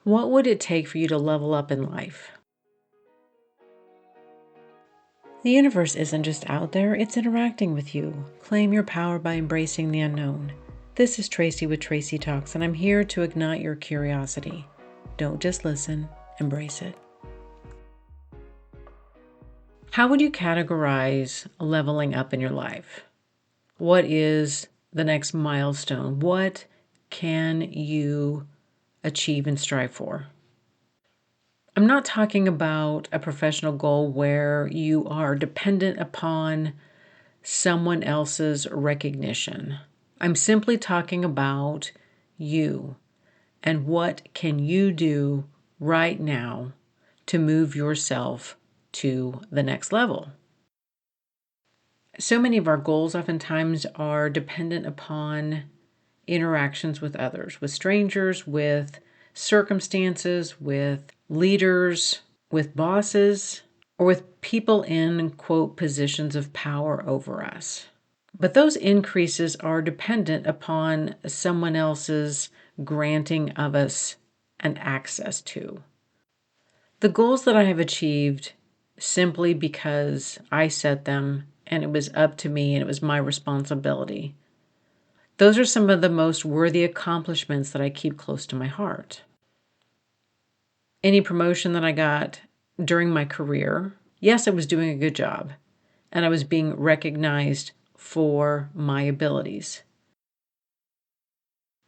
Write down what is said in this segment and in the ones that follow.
What would it take for you to level up in life? The universe isn't just out there, it's interacting with you. Claim your power by embracing the unknown. This is Tracy with Tracy Talks, and I'm here to ignite your curiosity. Don't just listen, embrace it. How would you categorize leveling up in your life? What is the next milestone? What can you achieve and strive for? I'm not talking about a professional goal where you are dependent upon someone else's recognition. I'm simply talking about you and what can you do right now to move yourself to the next level. So many of our goals oftentimes are dependent upon interactions with others, with strangers, with circumstances, with leaders, with bosses, or with people in, quote, positions of power over us. But those increases are dependent upon someone else's granting of us an access to. The goals that I have achieved simply because I set them and it was up to me and it was my responsibility. Those are some of the most worthy accomplishments that I keep close to my heart. Any promotion that I got during my career, yes, I was doing a good job and I was being recognized for my abilities.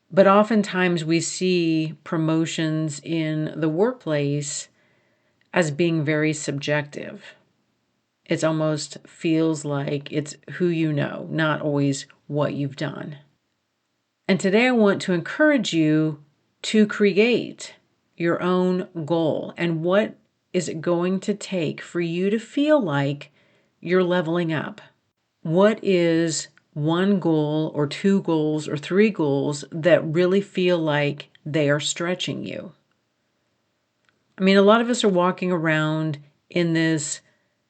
But oftentimes we see promotions in the workplace as being very subjective. It almost feels like it's who you know, not always what you've done. And today I want to encourage you to create your own goal. And what is it going to take for you to feel like you're leveling up? What is one goal or two goals or three goals that really feel like they are stretching you? I mean, a lot of us are walking around in this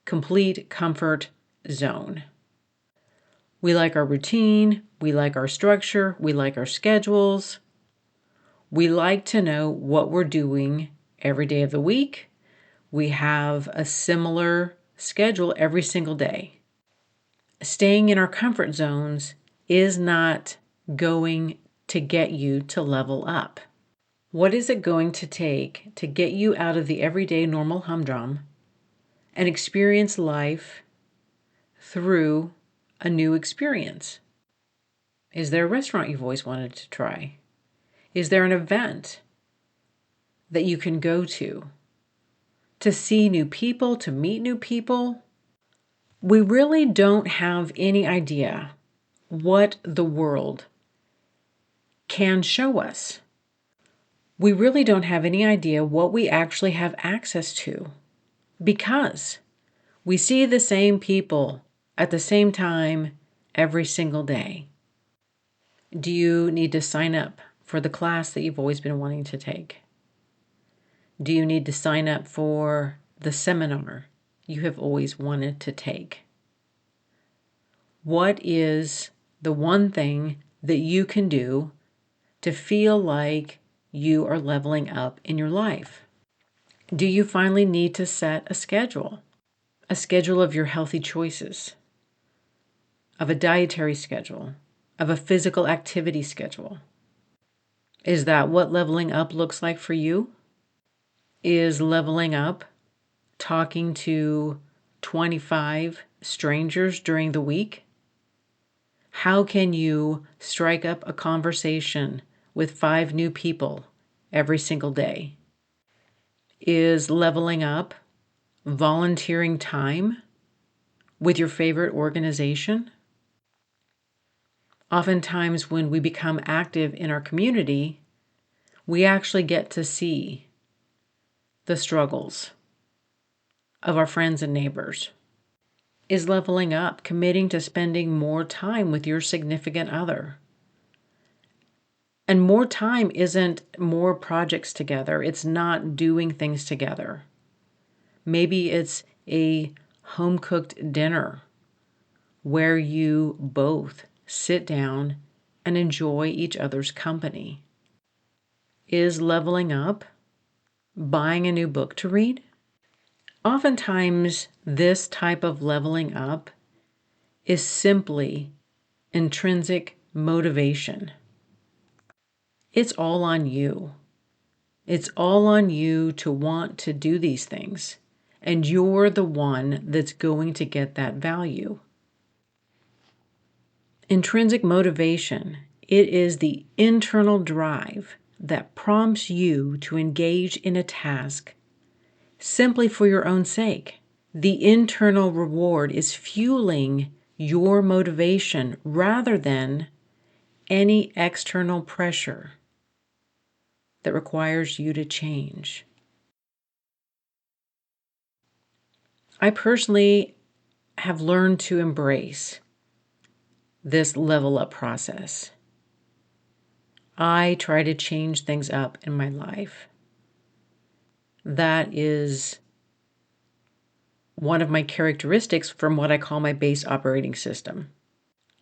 complete comfort zone. We like our routine, we like our structure, we like our schedules. We like to know what we're doing every day of the week. We have a similar schedule every single day. Staying in our comfort zones is not going to get you to level up. What is it going to take to get you out of the everyday normal humdrum and experience life through a new experience? Is there a restaurant you've always wanted to try? Is there an event that you can go to see new people, to meet new people? We really don't have any idea what the world can show us. We really don't have any idea what we actually have access to because we see the same people at the same time every single day. Do you need to sign up for the class that you've always been wanting to take? Do you need to sign up for the seminar you have always wanted to take? What is the one thing that you can do to feel like you are leveling up in your life? Do you finally need to set a schedule of your healthy choices, of a dietary schedule, of a physical activity schedule? Is that what leveling up looks like for you? Is leveling up talking to 25 strangers during the week? How can you strike up a conversation with 5 new people every single day? Is leveling up volunteering time with your favorite organization? Oftentimes, when we become active in our community, we actually get to see the struggles of our friends and neighbors. Is leveling up committing to spending more time with your significant other? And more time isn't more projects together. It's not doing things together. Maybe it's a home-cooked dinner where you both sit down and enjoy each other's company. Is leveling up buying a new book to read. Oftentimes, this type of leveling up is simply intrinsic motivation. It's all on you. It's all on you to want to do these things, and you're the one that's going to get that value. Intrinsic motivation, it is the internal drive that prompts you to engage in a task simply for your own sake. The internal reward is fueling your motivation rather than any external pressure that requires you to change. I personally have learned to embrace this level up process. I try to change things up in my life. That is one of my characteristics from what I call my base operating system.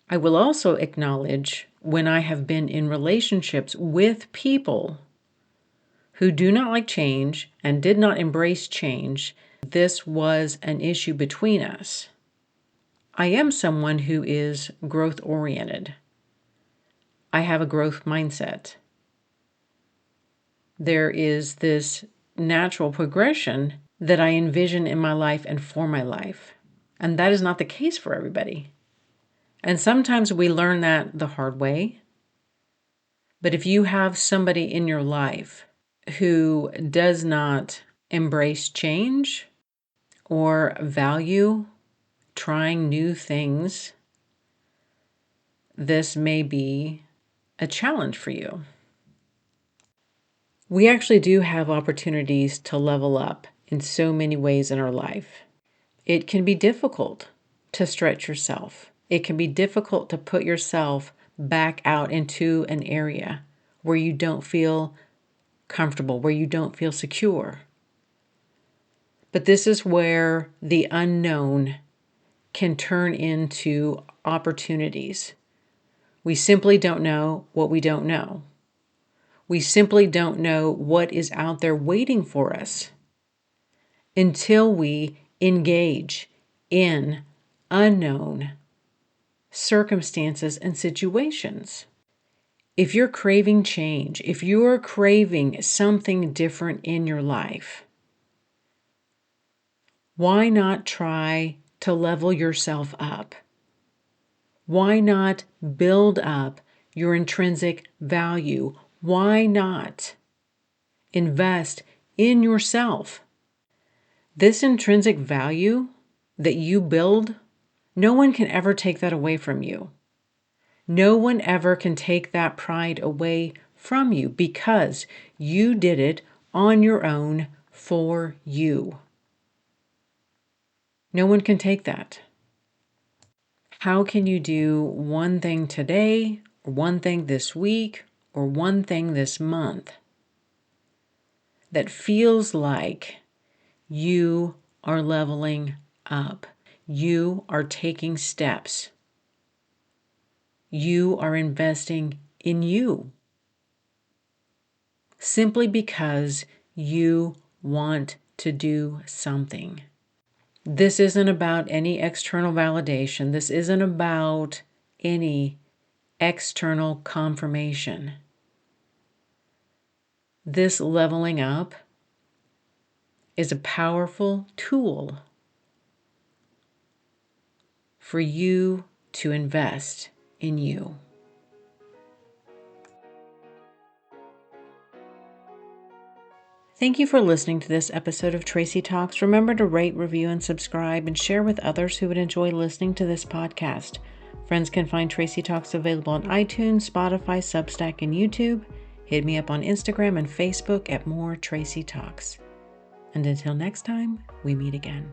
I will also acknowledge when I have been in relationships with people who do not like change and did not embrace change, this was an issue between us. I am someone who is growth oriented. I have a growth mindset. There is this natural progression that I envision in my life and for my life. And that is not the case for everybody. And sometimes we learn that the hard way. But if you have somebody in your life who does not embrace change or value trying new things, this may be a challenge for you. We actually do have opportunities to level up in so many ways in our life. It can be difficult to stretch yourself. It can be difficult to put yourself back out into an area where you don't feel comfortable, where you don't feel secure. But this is where the unknown can turn into opportunities. We simply don't know what we don't know. We simply don't know what is out there waiting for us until we engage in unknown circumstances and situations. If you're craving change, if you're craving something different in your life, why not try to level yourself up? Why not build up your intrinsic value? Why not invest in yourself? This intrinsic value that you build, no one can ever take that away from you. No one ever can take that pride away from you because you did it on your own for you. No one can take that. How can you do one thing today, or one thing this week, or one thing this month that feels like you are leveling up? You are taking steps. You are investing in you simply because you want to do something. This isn't about any external validation. This isn't about any external confirmation. This leveling up is a powerful tool for you to invest in you. Thank you for listening to this episode of Tracy Talks. Remember to rate, review, and subscribe, and share with others who would enjoy listening to this podcast. Friends can find Tracy Talks available on iTunes, Spotify, Substack, and YouTube. Hit me up on Instagram and Facebook at More Tracy Talks. And until next time, we meet again.